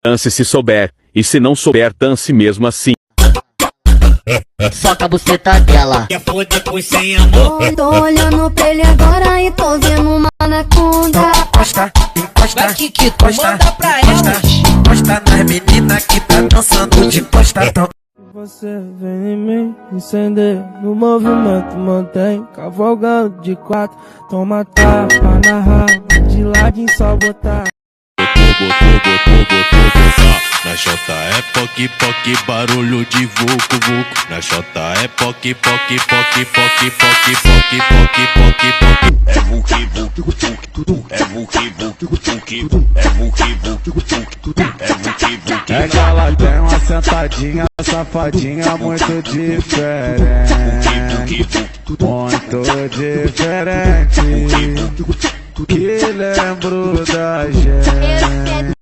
Dance se souber, e se não souber, dance mesmo assim. Soca a buceta dela. Depois sem amor. Tô olhando pra ele agora e tô vendo uma anaconda. Encosta, encosta, Vai, Kikito, encosta, manda pra encosta, elas. encosta nas meninas que tá dançando de costadão. Você vem em mim, incender no movimento, mantém cavalgando de quatro. Toma tapa na raba, de ladinho só botar. Botou. Na chota é poque, poque, barulho de vucu, vucu. Na chota é poque, poque, poque, poque, poque, poque, poque, poque, poque. É vuki, vuki, vuki, é vuki, vuki, vuki, é vuki, vuki, vuki, é vuki, vuki. É que ela tem uma sentadinha, safadinha muito diferente. Muito diferente. Que lembro da gente.